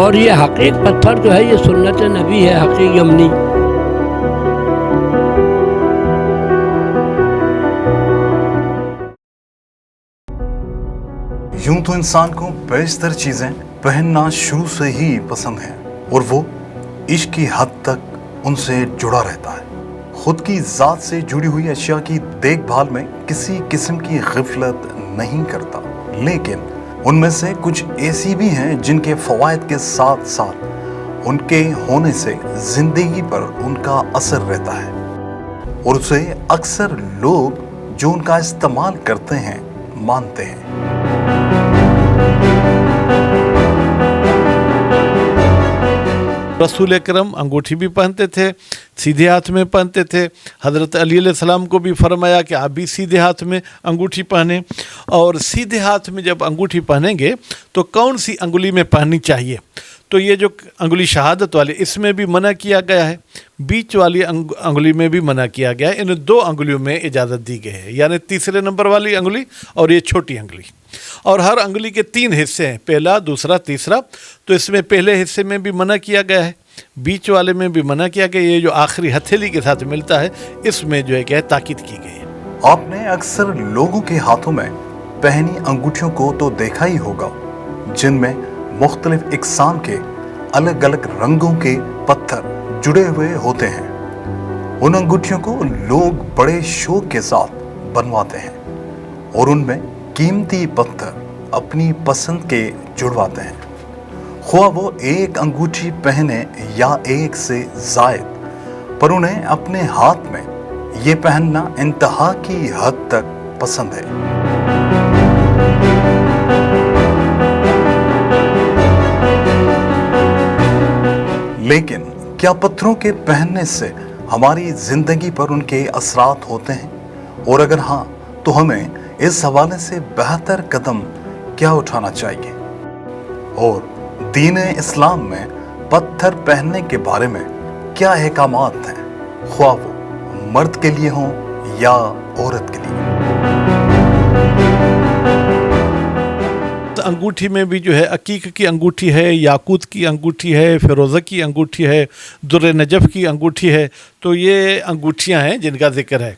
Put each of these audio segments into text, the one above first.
اور یہ حقیق پتھر جو ہے یہ سنت نبی ہے، حقیق یمنی۔ یوں تو انسان کو بیشتر چیزیں پہننا شروع سے ہی پسند ہیں اور وہ عشق کی حد تک ان سے جڑا رہتا ہے۔ خود کی ذات سے جڑی ہوئی اشیاء کی دیکھ بھال میں کسی قسم کی غفلت نہیں کرتا، لیکن ان میں سے کچھ ایسی بھی ہیں جن کے فوائد کے ساتھ ساتھ ان کے ہونے سے زندگی پر ان کا اثر رہتا ہے اور اسے اکثر لوگ جو ان کا استعمال کرتے ہیں مانتے ہیں۔ رسول اکرم انگوٹھی بھی پہنتے تھے، سیدھے ہاتھ میں پہنتے تھے۔ حضرت علی علیہ السلام کو بھی فرمایا کہ آپ بھی سیدھے ہاتھ میں انگوٹھی پہنیں، اور سیدھے ہاتھ میں جب انگوٹھی پہنیں گے تو کون سی انگلی میں پہننی چاہیے؟ تو یہ جو انگلی شہادت والی اس میں بھی منع کیا گیا ہے، بیچ والی انگلی میں بھی منع کیا گیا ہے۔ ان دو انگلیوں میں اجازت دی گئی ہے، یعنی تیسرے نمبر والی انگلی اور یہ چھوٹی انگلی، اور ہر انگلی کے 3 حصے ہیں، پہلا، دوسرا، تیسرا۔ تو اس میں پہلے حصے میں بھی منع کیا گیا ہے، بیچ والے میں بھی منع کیا گیا، یہ جو آخری ہتھیلی کے ساتھ ملتا ہے اس میں جو ہے کہ تاکید کی گئی ہے۔ آپ نے اکثر لوگوں کے ہاتھوں میں پہنی انگوٹھیوں کو تو دیکھا ہی ہوگا جن میں مختلف اقسام کے الگ الگ رنگوں کے پتھر جڑے ہوئے ہوتے ہیں۔ ان انگوٹھیوں کو لوگ بڑے شوق کے ساتھ بنواتے ہیں اور ان میں قیمتی پتھر اپنی پسند کے جڑواتے ہیں، خواہ وہ ایک انگوٹھی پہنے یا ایک سے زائد، پر انہیں اپنے ہاتھ میں یہ پہننا انتہا کی حد تک پسند ہے۔ لیکن کیا پتھروں کے پہننے سے ہماری زندگی پر ان کے اثرات ہوتے ہیں؟ اور اگر ہاں تو ہمیں اس حوالے سے بہتر قدم کیا اٹھانا چاہیے؟ اور دین اسلام میں پتھر پہننے کے بارے میں کیا احکامات ہیں، خواہ وہ مرد کے لیے ہوں یا عورت کے لیے؟ انگوٹھی میں بھی جو ہے عقیق کی انگوٹھی ہے، یاقوت کی انگوٹھی ہے، فیروزہ کی انگوٹھی ہے، در نجف کی انگوٹھی ہے، تو یہ انگوٹھیاں ہیں جن کا ذکر ہے۔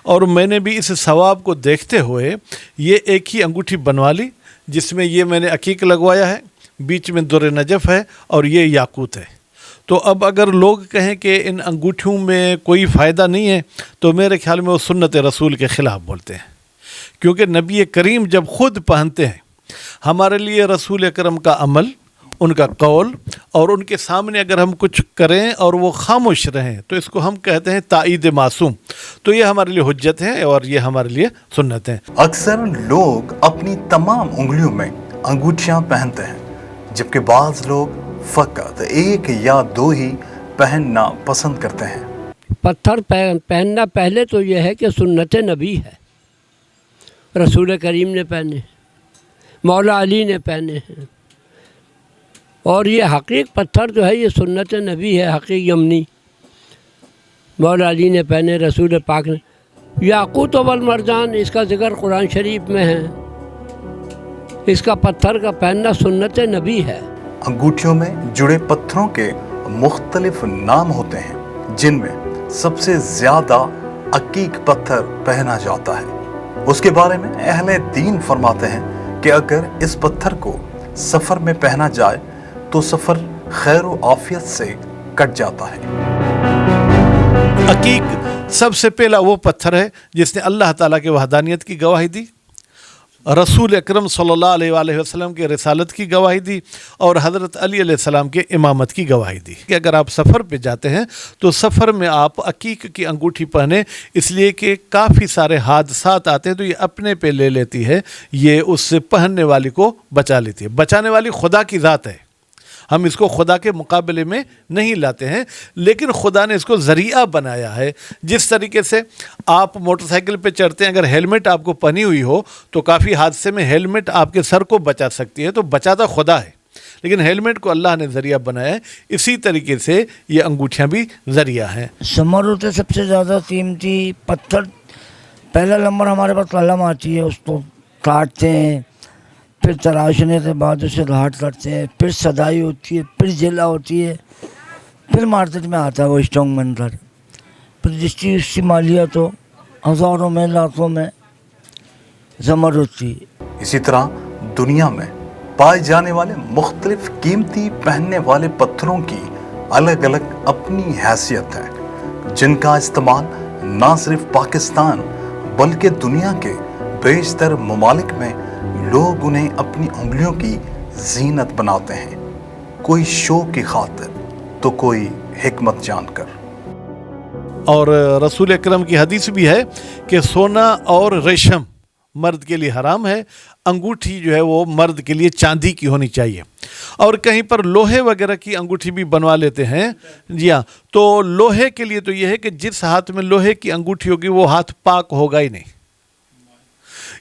اور میں نے بھی اس ثواب کو دیکھتے ہوئے یہ ایک ہی انگوٹھی بنوا لی، جس میں یہ میں نے عقیق لگوایا ہے، بیچ میں در نجف ہے اور یہ یاقوت ہے۔ تو اب اگر لوگ کہیں کہ ان انگوٹھیوں میں کوئی فائدہ نہیں ہے تو میرے خیال میں وہ سنت رسول کے خلاف بولتے ہیں، کیونکہ نبی کریم جب خود پہنتے ہیں، ہمارے لیے رسول اکرم کا عمل، ان کا قول، اور ان کے سامنے اگر ہم کچھ کریں اور وہ خاموش رہیں تو اس کو ہم کہتے ہیں تائید معصوم، تو یہ ہمارے لیے حجت ہے اور یہ ہمارے لیے سنت ہے۔ اکثر لوگ اپنی تمام انگلیوں میں انگوٹھیاں پہنتے ہیں، جبکہ بعض لوگ فقط ایک یا 2 ہی پہننا پسند کرتے ہیں۔ پتھر پہننا پہلے تو یہ ہے کہ سنت نبی ہے، رسول کریم نے پہنے، مولا علی نے پہنے ہیں، اور یہ حقیق پتھر جو ہے یہ سنت نبی ہے، حقیق یمنی، مولا علی نے پہنے، رسول پاک نے۔ یاقوت والمرجان اس کا ذکر قرآن شریف میں ہے، اس کا پتھر کا پہننا سنت نبی ہے۔ انگوٹھیوں میں جڑے پتھروں کے مختلف نام ہوتے ہیں، جن میں سب سے زیادہ عقیق پتھر پہنا جاتا ہے۔ اس کے بارے میں اہل دین فرماتے ہیں کہ اگر اس پتھر کو سفر میں پہنا جائے تو سفر خیر و عافیت سے کٹ جاتا ہے۔ عقیق سب سے پہلا وہ پتھر ہے جس نے اللہ تعالیٰ کے وحدانیت کی گواہی دی، رسول اکرم صلی اللہ علیہ وآلہ وسلم کے رسالت کی گواہی دی، اور حضرت علی علیہ السلام کے امامت کی گواہی دی کہ اگر آپ سفر پہ جاتے ہیں تو سفر میں آپ عقیق کی انگوٹھی پہنیں، اس لیے کہ کافی سارے حادثات آتے ہیں تو یہ اپنے پہ لے لیتی ہے، یہ اس سے پہننے والی کو بچا لیتی ہے۔ بچانے والی خدا کی ذات ہے، ہم اس کو خدا کے مقابلے میں نہیں لاتے ہیں، لیکن خدا نے اس کو ذریعہ بنایا ہے۔ جس طریقے سے آپ موٹر سائیکل پہ چڑھتے ہیں، اگر ہیلمٹ آپ کو پہنی ہوئی ہو تو کافی حادثے میں ہیلمٹ آپ کے سر کو بچا سکتی ہے، تو بچاتا خدا ہے، لیکن ہیلمٹ کو اللہ نے ذریعہ بنایا ہے۔ اسی طریقے سے یہ انگوٹھیاں بھی ذریعہ ہیں۔ سمر ہوتے سب سے زیادہ قیمتی پتھر پہلا نمبر ہمارے پاس قلم آتی ہے، اس کو کاٹتے ہیں، پھر تراشنے کے بعد اسے گھاٹ کرتے ہیں، پھر صدائی ہوتی ہے، پھر جلا ہوتی ہے، پھر مارکیٹ میں آتا ہے وہ اسٹانگ بن کر، پھر جس چیز کی مالیت ہو ہزاروں میں لاکھوں میں زمر ہوتی ہے۔ اسی طرح دنیا میں پائے جانے والے مختلف قیمتی پہننے والے پتھروں کی الگ الگ اپنی حیثیت ہے، جن کا استعمال نہ صرف پاکستان بلکہ دنیا کے بیشتر ممالک میں لوگ انہیں اپنی انگلیوں کی زینت بناتے ہیں، کوئی شو کی خاطر تو کوئی حکمت جان کر۔ اور رسول اکرم کی حدیث بھی ہے کہ سونا اور ریشم مرد کے لیے حرام ہے، انگوٹھی جو ہے وہ مرد کے لیے چاندی کی ہونی چاہیے، اور کہیں پر لوہے وغیرہ کی انگوٹھی بھی بنوا لیتے ہیں، جی ہاں، تو لوہے کے لیے تو یہ ہے کہ جس ہاتھ میں لوہے کی انگوٹھی ہوگی وہ ہاتھ پاک ہوگا ہی نہیں،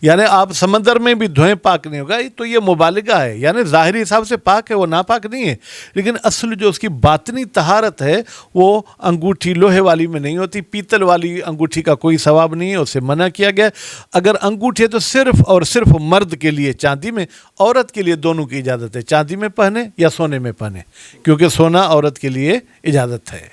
یعنی آپ سمندر میں بھی دھوئیں پاک نہیں ہوگا، تو یہ مبالغہ ہے، یعنی ظاہری حساب سے پاک ہے، وہ ناپاک نہیں ہے، لیکن اصل جو اس کی باطنی طہارت ہے وہ انگوٹھی لوہے والی میں نہیں ہوتی، پیتل والی انگوٹھی کا کوئی ثواب نہیں ہے، اسے منع کیا گیا۔ اگر انگوٹھی ہے تو صرف اور صرف مرد کے لیے چاندی میں، عورت کے لیے دونوں کی اجازت ہے، چاندی میں پہنے یا سونے میں پہنے، کیونکہ سونا عورت کے لیے اجازت ہے۔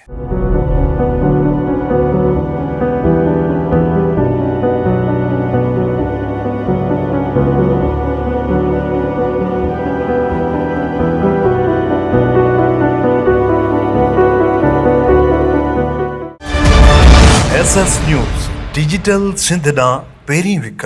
SS News Digital Sindhna Peri Wik